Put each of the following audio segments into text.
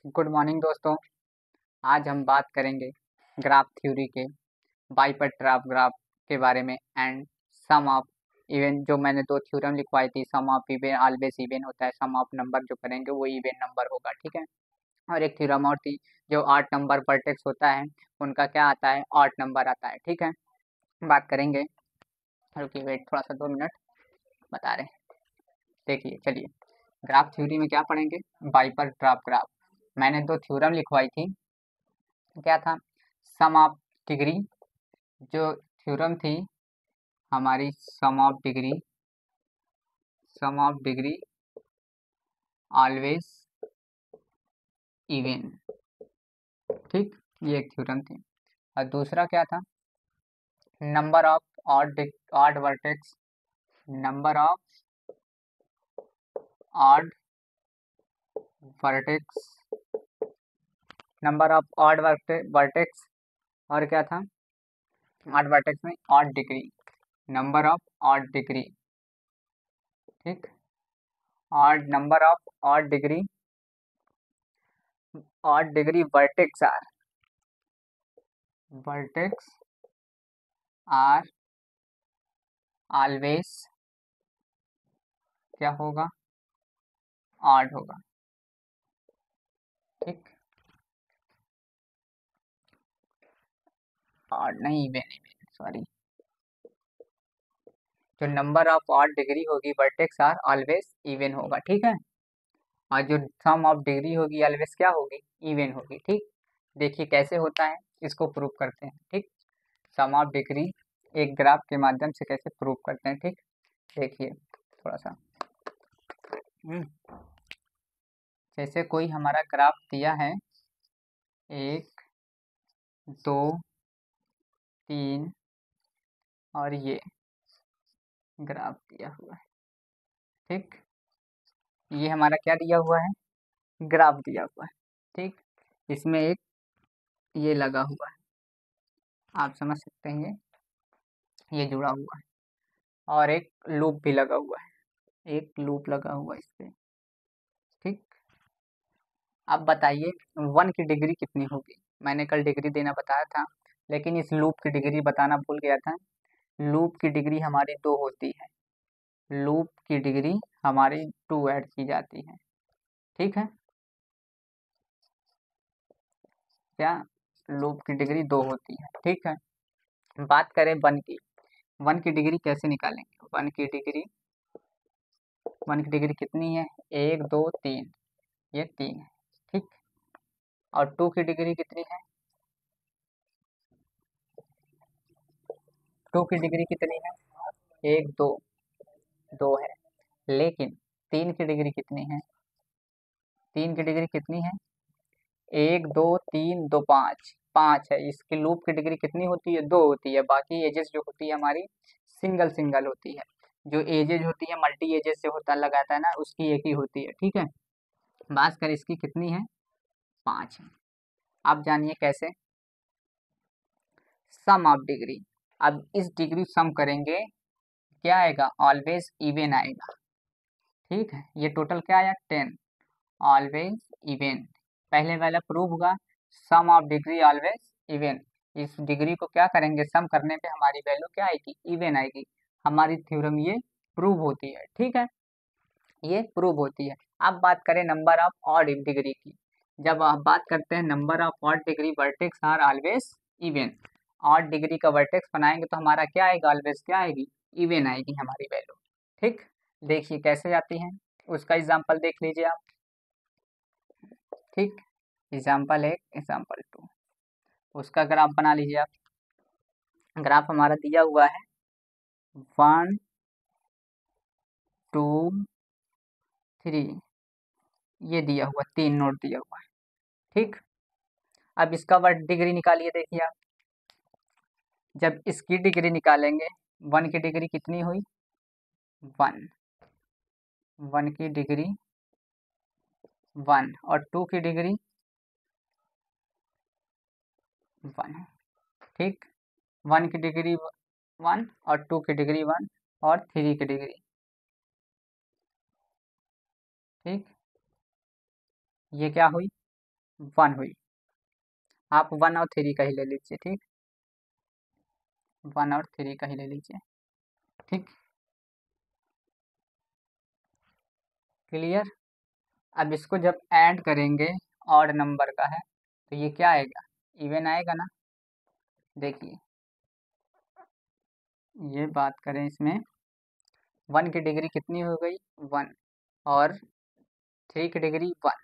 Good morning दोस्तों। आज हम बात करेंगे ग्राफ थ्योरी के बाइपरग्राफ ग्राफ के बारे में एंड सम ऑफ इवन। जो मैंने दो थ्योरम लिखवाई थी, सम ऑफ इवन ऑलवेज इवन होता है, सम ऑफ नंबर जो करेंगे वो इवन नंबर होगा, ठीक है। और एक थ्योरम और थी, जो ऑड नंबर वर्टेक्स होता है उनका क्या आता है, ऑड नंबर आता है, ठीक है। बात करेंगे, रुकिए वेट थोड़ा सा 2 मिनट बता रहे हैं। देखिए चलिए, ग्राफ थ्योरी में क्या पढ़ेंगे, बाइपरग्राफ ग्राफ। मैंने दो थ्योरम लिखवाई थी, क्या था, सम ऑफ डिग्री, जो थ्योरम थी हमारी, sum of degree always even, ठीक, ये एक थ्योरम थी। और दूसरा क्या था, number of odd vertex, number of odd vertex, number of odd vertex. और क्या था, ऑड वर्टेक्स में odd degree, number of odd degree, ठीक, odd number of odd degree vertex are always क्या होगा, ऑड होगा, ठीक, ऑड नहीं, इवन इवन सॉरी। जो नंबर ऑफ ऑड डिग्री होगी वर्टेक्स आर ऑलवेज इवन होगा, ठीक है। और जो सम ऑफ डिग्री होगी ऑलवेज क्या होगी, इवन होगी, ठीक। देखिए कैसे होता है, इसको प्रूव करते हैं, ठीक। सम ऑफ डिग्री एक ग्राफ के माध्यम से कैसे प्रूव करते हैं, ठीक। देखिए थोड़ा सा, जैसे कोई हमारा ग्राफ दिया है, 1 2 3 और ये ग्राफ दिया हुआ है, ठीक। ये हमारा क्या दिया हुआ है, ग्राफ दिया हुआ है, ठीक। इसमें एक ये लगा हुआ है, आप समझ सकते हैं, ये जुड़ा हुआ है। और एक लूप भी लगा हुआ है, एक लूप लगा हुआ है इस पे, ठीक। अब बताइए 1 की डिग्री कितनी होगी। मैंने कल डिग्री देना बताया था, लेकिन इस लूप की डिग्री बताना भूल गया था। लूप की डिग्री हमारी 2 होती है, लूप की डिग्री हमारी 2 ऐड की जाती है, ठीक है। क्या, लूप की डिग्री 2 होती है, ठीक है। बात करें 1 की, 1 की डिग्री कैसे निकालेंगे, 1 की डिग्री कितनी है, 1 2 3, ये 3 है, ठीक। और 2 की डिग्री कितनी है, 2 की डिग्री कितनी है, 1 2 2 है। लेकिन 3 की डिग्री कितनी है, 3 की डिग्री कितनी है, 1 2 3 2 5, 5 है। इसकी लूप की डिग्री कितनी होती है, 2 होती है। बाकी एजेस जो होती है हमारी सिंगल सिंगल होती है। जो एजेज होती है मल्टी एजेस से होता लगाता है ना, उसकी एक ही होती है, ठीक है। बात करें इसकी कितनी है, 5 है। आप जानिए कैसे, सम ऑफ डिग्री। अब इस डिग्री सम करेंगे, क्या आएगा, ऑलवेज इवन आएगा, ठीक है। ये टोटल क्या आया, 10, ऑलवेज इवन। पहले वाला प्रूव हुआ, सम ऑफ डिग्री ऑलवेज इवन। इस डिग्री को क्या करेंगे, सम करने पे हमारी वैल्यू क्या आएगी, इवन आएगी। हमारी थ्योरम ये प्रूव होती है, ठीक है, ये प्रूव होती है। अब बात करें नंबर ऑफ ऑड डिग्री की। जब आप बात करते हैं number of odd degree vertex are always even, odd degree का वर्टेक्स बनाएंगे तो हमारा क्या आएगा, ऑलवेज क्या आएगी, इवन आएगी हमारी वैल्यू, ठीक। देखिए कैसे आती है, उसका एग्जाम्पल देख लीजिए आप, ठीक। एग्जाम्पल 1 एग्जाम्पल 2, उसका ग्राफ बना लीजिए आप। ग्राफ हमारा दिया हुआ है 1 2 3, ये दिया हुआ 3 नोट दिया हुआ है, ठीक। अब इसका वर्ड डिग्री निकालिए, देखिए आप, जब इसकी डिग्री निकालेंगे, 1 की डिग्री कितनी हुई, 1, 1 की डिग्री 1, और 2 की डिग्री 1 है, ठीक। 1 की डिग्री 1 और 2 की डिग्री 1 और 3 की डिग्री, ठीक। ये क्या हुई, 1 हुई। आप 1 और 3 का ही ले लीजिए, ठीक, 1 और 3 का ही ले लीजिए, ठीक, क्लियर। अब इसको जब ऐड करेंगे ऑड नंबर का है तो ये क्या आएगा, इवन आएगा ना। देखिए ये बात करें इसमें 1 की डिग्री कितनी हो गई 1 और 3 की डिग्री 1,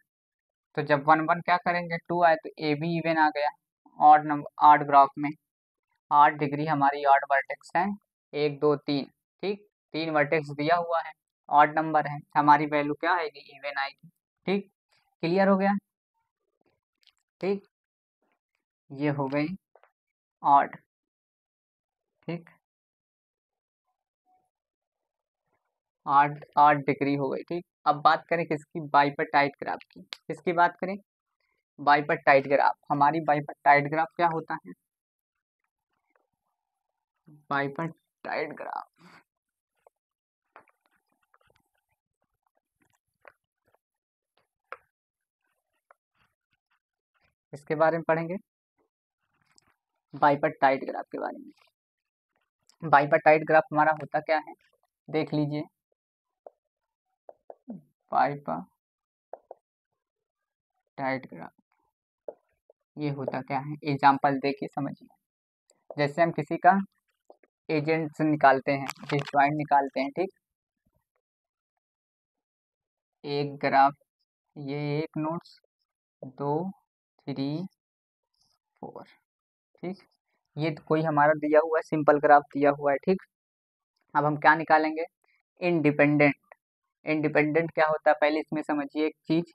तो जब 1 1 क्या करेंगे 2 आए तो ए भी इवन आ गया। ऑड नंबर ऑड ग्राफ में 8 डिग्री हमारी ऑड वर्टेक्स है, 1 2 3, ठीक, 3 वर्टेक्स दिया हुआ है, ऑड नंबर है, हमारी वैल्यू क्या आएगी इवन आएगी, ठीक, क्लियर हो गया, ठीक, ये हो गई ऑड, ठीक, 8 डिग्री हो गई, ठीक। अब बात करें किसकी, बाइपर्टाइट ग्राफ की, किसकी बात करें, बाइपर्टाइट ग्राफ। हमारी बाइपर्टाइट ग्राफ क्या होता है, बाइपर्टाइट ग्राफ इसके बारे में पढ़ेंगे, बाइपर्टाइट ग्राफ के बारे में। बाइपर्टाइट ग्राफ हमारा होता क्या है, देख लीजिए, बाइपर्टाइट ग्राफ ये होता क्या है, एग्जाम्पल देखिए समझिए। जैसे हम किसी का एजेंट्स निकालते हैं, डिसजॉइंट निकालते हैं, ठीक, एक ग्राफ, ये एक नोट्स 2 3 4, ठीक, ये तो कोई हमारा दिया हुआ है, सिंपल ग्राफ दिया हुआ है, ठीक। अब हम क्या निकालेंगे, इंडिपेंडेंट। इंडिपेंडेंट क्या होता है पहले इसमें समझिए एक चीज,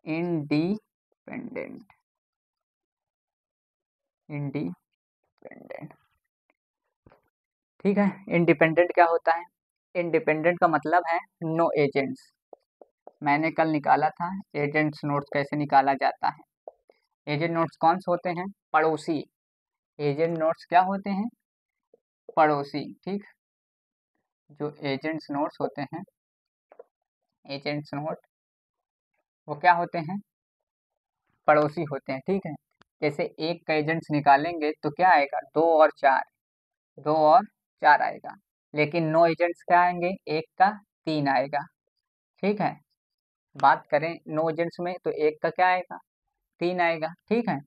इंडिपेंडेंट, इंडिपेंडेंट, ठीक है। इंडिपेंडेंट क्या होता है, इंडिपेंडेंट का मतलब है नो एजेंट्स। मैंने कल निकाला था एजेंट्स नोट्स कैसे निकाला जाता है। एजेंट नोट्स कौन से होते हैं, पड़ोसी। एजेंट नोट्स क्या होते हैं, पड़ोसी, ठीक। जो एजेंट्स नोट्स होते हैं, एजेंट्स नोट वो क्या होते हैं, पड़ोसी होते हैं, ठीक है। जैसे एक का एजेंट्स निकालेंगे तो क्या आएगा 2 और 4, 2 और 4 आएगा, लेकिन नो एजेंट्स क्या आएंगे, एक का 3 आएगा, ठीक है। बात करें नो एजेंट्स में तो एक का क्या आएगा 3 आएगा, ठीक है।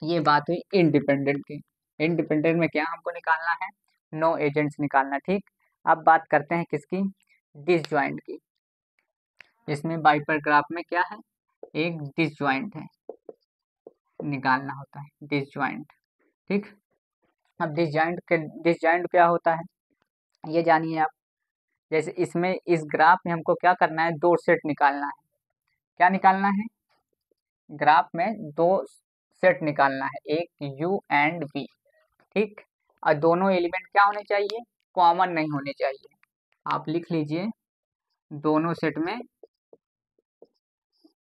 ये बात हुई इंडिपेंडेंट की। इंडिपेंडेंट में क्या हमको निकालना है, नो एजेंट्स निकालना, ठीक। अब बात करते हैं किसकी, डिसजॉइंट की। इसमें बाइपर ग्राफ में क्या है, एक डिसजॉइंट है, निकालना होता है डिसजॉइंट, ठीक। अब डिसजॉइंट क्या होता है ये जानिए आप। जैसे इसमें इस ग्राफ में हमको क्या करना है, 2 सेट निकालना है। क्या निकालना है, ग्राफ में 2 सेट निकालना है, एक यू एंड वी, ठीक। और दोनों एलिमेंट क्या होने चाहिए, कॉमन नहीं होने चाहिए। आप लिख लीजिए, दोनों सेट में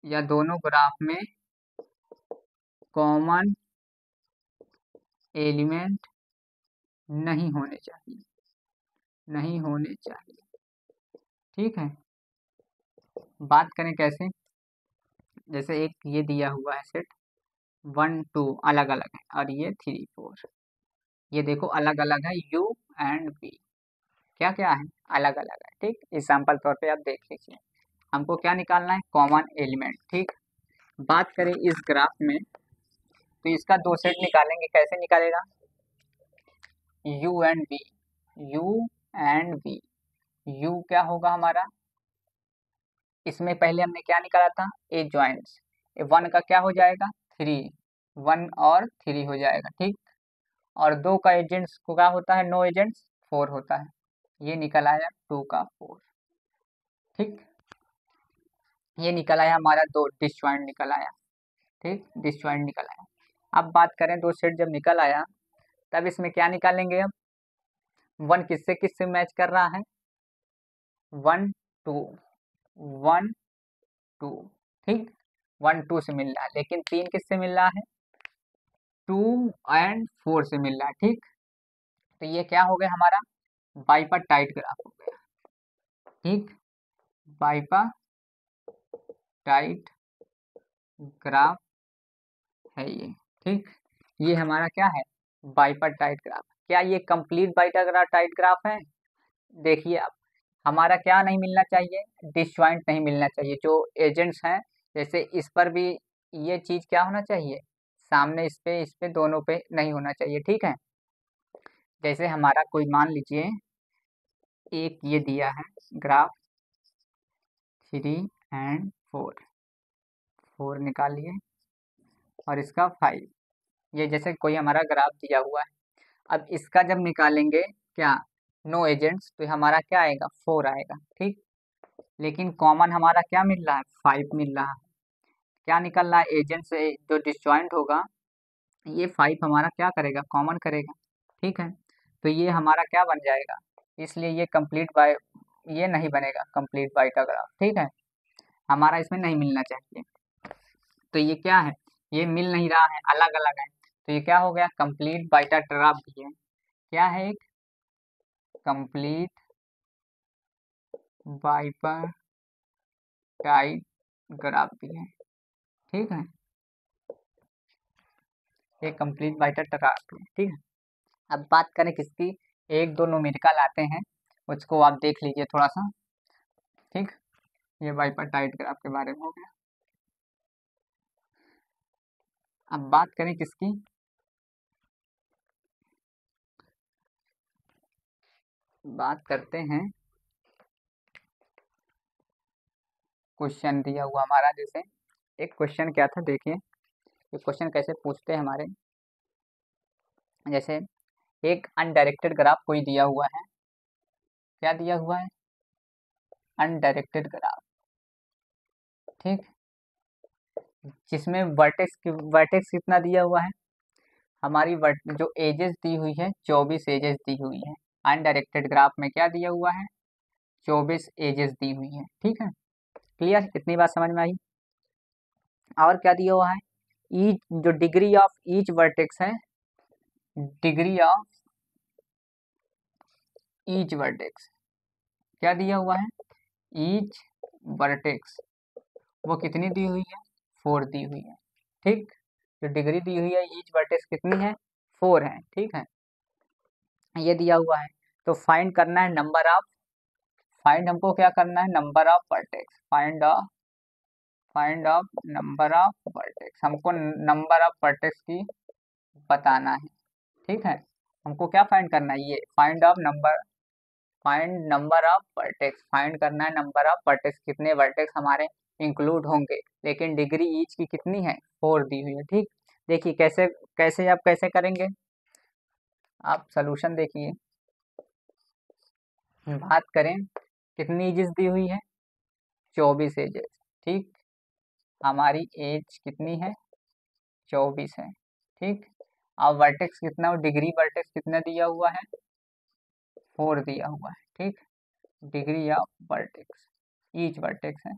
या दोनों ग्राफ में कॉमन एलिमेंट नहीं होने चाहिए, नहीं होने चाहिए, ठीक है। बात करें कैसे, जैसे एक ये दिया हुआ है सेट 1 2 अलग अलग है और ये 3 4, ये देखो अलग अलग है यू एंड बी, क्या क्या है, अलग अलग है, ठीक। एग्जाम्पल तौर पे आप देख लीजिए, हमको क्या निकालना है, कॉमन एलिमेंट, ठीक। बात करें इस ग्राफ में तो इसका 2 सेट निकालेंगे, कैसे निकालेगा, U and B, U and B, U क्या होगा हमारा, इसमें पहले हमने क्या निकाला था, ए ज्वाइंट्स, 1 का क्या हो जाएगा 3, 1 और 3 हो जाएगा, ठीक। और 2 का एजेंट्स को क्या होता है, नो एजेंट्स 4 होता है, ये निकल आया 2 का 4, ठीक। ये निकल आया हमारा 2 डिसजॉइंट निकल आया, ठीक, डिसजॉइंट निकल आया। अब बात करें 2 सेट जब निकल आया तब इसमें क्या निकालेंगे, अब 1 किससे किससे मैच कर रहा है, 1 2, 1 2, ठीक, 1 2 से मिल रहा है, लेकिन 3 किससे मिल रहा है, 2 एंड 4 से मिल रहा है, ठीक। तो ये क्या हो गया हमारा, बाइपर्टाइट ग्राफ हो गया, ठीक, बाइपर्टाइट ग्राफ है ये। ठीक, ये हमारा क्या है, बाइपार्टाइट ग्राफ। क्या ये कंप्लीट बाइपार्टाइट ग्राफ है? देखिए आप, हमारा क्या नहीं मिलना चाहिए, डिसजॉइंट नहीं मिलना चाहिए। जो एजेंट्स हैं, जैसे इस पर भी ये चीज क्या होना चाहिए, सामने इस पे दोनों पे नहीं होना चाहिए। ठीक है, जैसे हमारा कोई मान लीजिए एक ये दिया है ग्राफ 3 और 4, 4 निकालिए और इसका 5, ये जैसे कोई हमारा ग्राफ दिया हुआ है। अब इसका जब निकालेंगे क्या, नो एजेंट्स, तो हमारा क्या आएगा, 4 आएगा। ठीक, लेकिन कॉमन हमारा क्या मिल रहा है, 5 मिल रहा है। क्या निकल रहा है, एजेंट से जो डिसजॉइंट होगा ये 5 हमारा क्या करेगा, कॉमन करेगा। ठीक है, तो ये हमारा क्या बन जाएगा, इसलिए ये कंप्लीट बाय, ये नहीं बनेगा कंप्लीट बाय का ग्राफ। ठीक है, हमारा इसमें नहीं मिलना चाहिए। तो ये क्या है, ये मिल नहीं रहा है, अलग अलग है, तो ये क्या हो गया, कंप्लीट बाइटा ग्राफ भी है। क्या है, एक कंप्लीट बाइपार्टाइट ग्राफ भी है। ठीक है, ये कंप्लीट बाइटा ग्राफ भी है। ठीक है, अब बात करें किसकी, एक दो न्यूमेरिकल आते हैं, उसको आप देख लीजिए थोड़ा सा। ठीक, ये बाइपार्टाइट ग्राफ के बारे में हो गया। अब बात करें किसकी, बात करते हैं क्वेश्चन दिया हुआ हमारा। जैसे एक क्वेश्चन क्या था, देखिए ये क्वेश्चन कैसे पूछते हैं हमारे। जैसे एक अनडायरेक्टेड ग्राफ कोई दिया हुआ है, क्या दिया हुआ है, अनडायरेक्टेड ग्राफ। ठीक, जिसमें वर्टेक्स कितना दिया हुआ है, हमारी जो एजेस दी हुई है 24 एजेस दी हुई है। अनडायरेक्टेड ग्राफ में क्या दिया हुआ है, 24 एजेस दी हुई है। ठीक है, क्लियर, इतनी बात समझ में आई। और क्या दिया हुआ है, ईच जो डिग्री ऑफ ईच वर्टेक्स है, डिग्री ऑफ ईच वर्टेक्स क्या दिया हुआ है, ईच वर्टेक्स वो कितनी दी हुई है, 4 दी हुई है। ठीक, जो डिग्री दी हुई है ईच वर्टेक्स कितनी है, 4 है। ठीक है, ये दिया हुआ है, तो फाइंड करना है नंबर ऑफ, फाइंड हमको क्या करना है, number of vertex, find of number of vertex, हमको नंबर ऑफ वर्टेक्स की बताना है। ठीक है, हमको क्या फाइंड करना है, ये find number of vertex, find करना है नंबर ऑफ वर्टेक्स, कितने वर्टेक्स हमारे इंक्लूड होंगे, लेकिन डिग्री ईच की कितनी है, 4 दी हुई है। ठीक, देखिए कैसे कैसे आप कैसे करेंगे, आप सोल्यूशन देखिए। बात करें कितनी एजेस दी हुई है, 24 एजेस। ठीक, हमारी एज कितनी है, 24 है। ठीक, अब वर्टेक्स कितना हो, डिग्री वर्टेक्स कितना दिया हुआ है, 4 दिया हुआ है। ठीक, degree of vertex, each vertex है।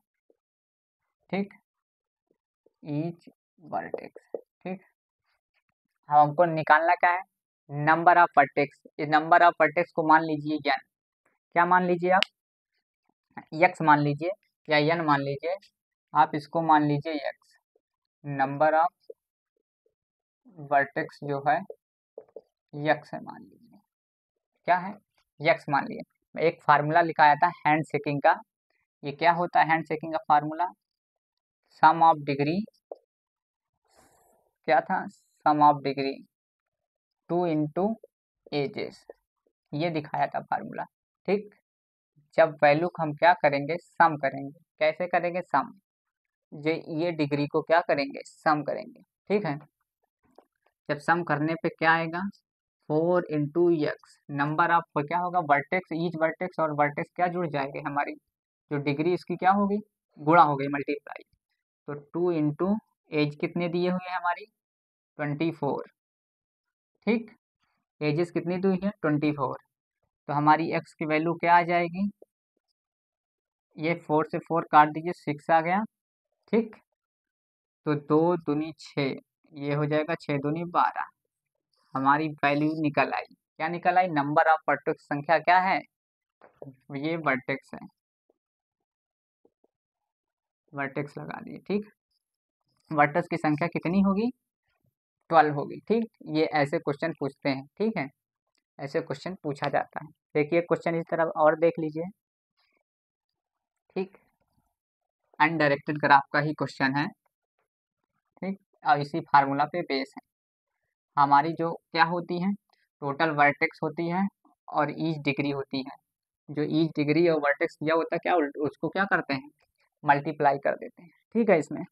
ठीक, ईच वर्टेक्स। ठीक, अब हमको निकालना क्या है, नंबर ऑफ वर्टेक्स। इस नंबर ऑफ वर्टेक्स को मान लीजिए n, क्या मान लीजिए आप, x मान लीजिए या n मान लीजिए, आप इसको मान लीजिए x। नंबर ऑफ वर्टेक्स जो है x है, मान लीजिए क्या है, x मान लीजिए। एक फार्मूला लिखाया था हैंड शेकिंग का, ये क्या होता है हैंड शेकिंग का फार्मूला, सम ऑफ डिग्री, क्या था, sum of degree 2 into edges, ये दिखाया था फार्मूला। ठीक, जब वैल्यू हम क्या करेंगे, सम करेंगे, कैसे करेंगे, सम, ये डिग्री को क्या करेंगे, सम करेंगे। ठीक है, जब सम करने पे क्या आएगा, 4 इंटू एक्स, नंबर ऑफ क्या होगा, वर्टेक्स, ईच वर्टेक्स और वर्टेक्स क्या जुड़ जाएंगे, हमारी जो डिग्री इसकी क्या होगी, गुणा हो गई, मल्टीप्लाई। तो 2 इंटू एज कितने दिए हुए हैं हमारी, 24। ठीक, एजेस कितनी दी हुई है, 24, तो हमारी एक्स की वैल्यू क्या आ जाएगी, ये 4 से 4 काट दीजिए, 6 आ गया। ठीक, तो 2 दूनी 6, ये हो जाएगा 6 दूनी 12, हमारी वैल्यू निकल आई। क्या निकल आई, नंबर ऑफ वर्टेक्स संख्या क्या है, ये वर्टेक्स है, वर्टेक्स लगा दिए। ठीक, वर्टेक्स की संख्या कितनी होगी? 12 होगी। ठीक, ये ऐसे क्वेश्चन पूछते हैं। ठीक है, ऐसे क्वेश्चन पूछा जाता है। देखिए क्वेश्चन इस तरफ और देख लीजिए। ठीक, अनडायरेक्टेड ग्राफ का ही क्वेश्चन है। ठीक, और इसी फार्मूला पे बेस है। हमारी जो क्या होती है, टोटल वर्टेक्स होती है और ईच डिग्री होती है। जो ईच डिग्री और वर्टेक्स दिया होता है क्या, उसको क्या करते हैं, मल्टीप्लाई कर देते हैं। ठीक है, इसमें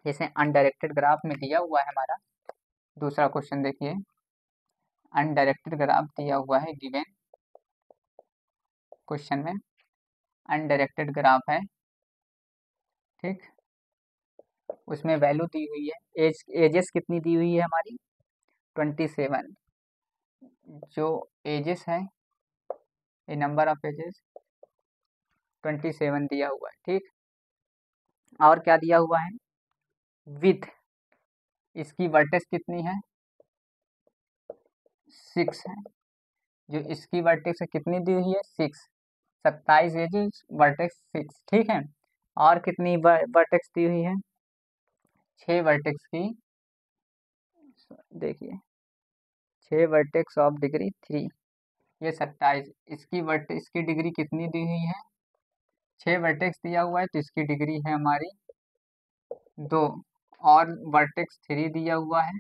जैसे अनडायरेक्टेड ग्राफ में दिया हुआ है हमारा दूसरा क्वेश्चन, देखिए अनडायरेक्टेड ग्राफ दिया हुआ है गिवन क्वेश्चन में। अनडायरेक्टेड ग्राफ है, ठीक, उसमें वैल्यू दी हुई है, एजेस कितनी दी हुई है हमारी, 27। जो एजेस है, ये नंबर ऑफ एजेस 27 दिया हुआ है। ठीक, और क्या दिया हुआ है, विथ, इसकी वर्टेक्स कितनी है, 6 है। जो इसकी वर्टेक्स है कितनी दी हुई है, 6, 27 एजेस वर्टेक्स 6। ठीक है, और कितनी वर्टेक्स दी हुई है, 6 वर्टेक्स की, देखिए 6 वर्टेक्स ऑफ डिग्री 3, ये 27। इसकी डिग्री कितनी दी हुई है, 6 वर्टेक्स दिया हुआ है तो इसकी डिग्री है हमारी 2, और वर्टेक्स 3 दिया हुआ है,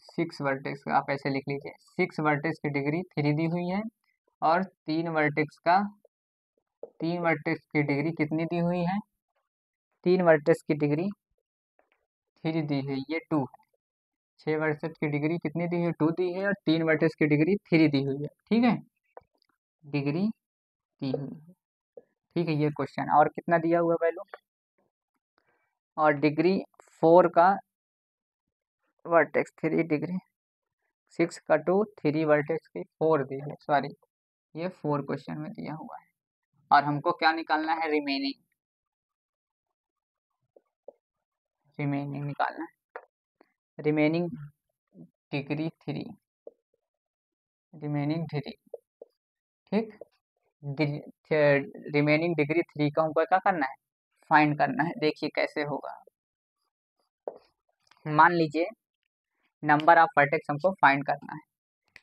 6 वर्टेक्स का, आप ऐसे लिख लीजिए 6 वर्टेक्स की डिग्री 3 दी हुई है, और 3 वर्टेक्स की डिग्री कितनी दी हुई है, 3 वर्टेक्स की डिग्री 3 दी है, ये 2 है। 6 वर्टेक्स की डिग्री कितनी दी है, 2 दी है, और 3 वर्टेक्स की डिग्री 3 दी हुई है। ठीक है, डिग्री दी हुई है। ठीक है, ये क्वेश्चन, और कितना दिया हुआ वैल्यू, और डिग्री 4 का वर्टेक्स 3 डिग्री, 6 का 2, 3 वर्टेक्स की 4 दी है, सॉरी ये 4 क्वेश्चन में दिया हुआ है। और हमको क्या निकालना है, रिमेनिंग, निकालना है, रिमेनिंग डिग्री 3, रिमेनिंग 3। ठीक, रिमेनिंग डिग्री 3 का हमको क्या करना है, फाइंड करना है। देखिए कैसे होगा, मान लीजिए नंबर ऑफ वर्टेक्स हमको फाइंड करना है।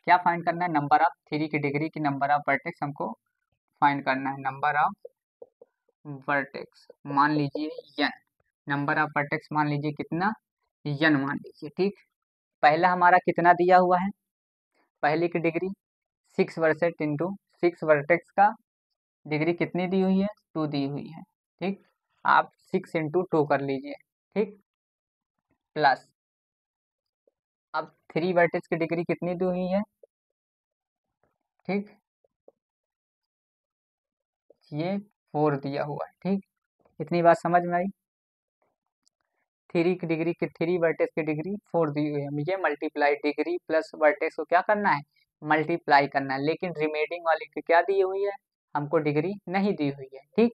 क्या फाइंड करना है, नंबर ऑफ 3 की डिग्री की नंबर ऑफ वर्टेक्स हमको फाइंड करना है। नंबर ऑफ वर्टेक्स मान लीजिए n, नंबर ऑफ वर्टेक्स मान लीजिए कितना, n मान लीजिए। ठीक, पहला हमारा कितना दिया हुआ है, पहले की डिग्री 6 वर्सेट इंटू 6 वर्टेक्स का डिग्री कितनी दी हुई है, 2 दी हुई है। ठीक, आप 6 इंटू 2 कर लीजिए। ठीक, प्लस अब 3 वर्टेक्स की डिग्री कितनी दी हुई है, ठीक, ये 4 दिया हुआ है। ठीक, इतनी बात समझ में आई। 3 की डिग्री की 3 वर्टेक्स की डिग्री 4 दी हुई है, मुझे मल्टीप्लाई डिग्री प्लस वर्टेक्स को क्या करना है, मल्टीप्लाई करना है। लेकिन रिमेनिंग वाली की क्या दी हुई है, हमको डिग्री नहीं दी हुई है। ठीक,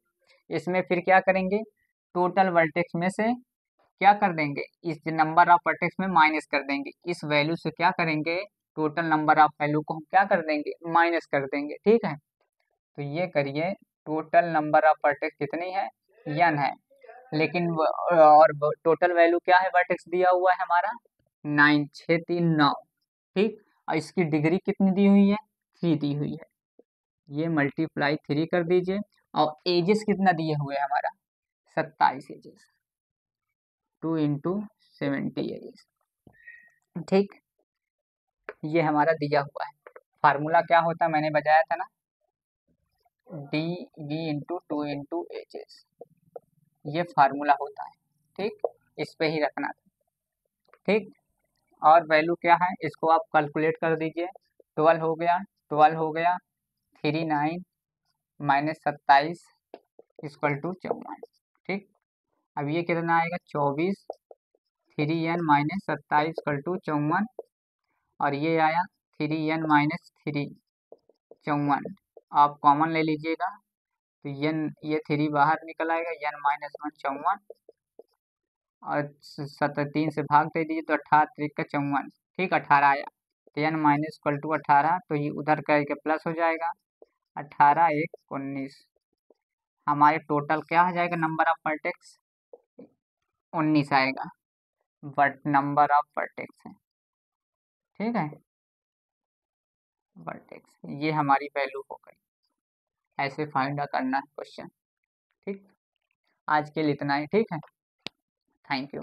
इसमें फिर क्या करेंगे, टोटल वर्टेक्स में से क्या कर देंगे, इस नंबर ऑफ वर्टेक्स में माइनस कर देंगे, इस वैल्यू से क्या करेंगे, टोटल नंबर ऑफ वैल्यू को हम क्या कर देंगे, माइनस कर देंगे। ठीक है, तो ये करिए, टोटल नंबर ऑफ वर्टेक्स कितनी है, n है, लेकिन और टोटल वैल्यू क्या है, वर्टेक्स दिया हुआ है हमारा 9, 6, 3, 9। ठीक, और इसकी डिग्री कितनी दी हुई है, 3 दी हुई है, ये मल्टीप्लाई 3 कर दीजिए। और एजेस कितना दिए हुए है हमारा, 27 एजेस, 2 इंटू 70 एजेस। ठीक, ये हमारा दिया हुआ है। फार्मूला क्या होता है, मैंने बताया था ना, D V into 2 into edges, ये फार्मूला होता है। ठीक, इस पे ही रखना था। ठीक, और वैल्यू क्या है, इसको आप कैलकुलेट कर दीजिए, 12 हो गया, 12 हो गया, 39 माइनस 27 इक्वल टू 54। ठीक, अब ये कितना आएगा, 24, 3n माइनस 27 इक्वल टू 54, और ये आया 3n माइनस 3, 54, आप कॉमन ले लीजिएगा तो ये 3 बाहर निकल आएगा, n माइनस 1 54, और 3 से भाग दे दीजिए तो 18 3 का 54। ठीक, 18 आया, तो n माइनस इक्वल टू 18, तो ये उधर करके प्लस हो जाएगा, 18 1 19। हमारे टोटल क्या हो जाएगा, नंबर ऑफ वर्टेक्स 19 आएगा, बट नंबर ऑफ वर्टेक्स है। ठीक है, वर्टेक्स ये हमारी वैल्यू हो गई। ऐसे फाइंड करना है क्वेश्चन। ठीक, आज के लिए इतना ही। ठीक है, थैंक यू।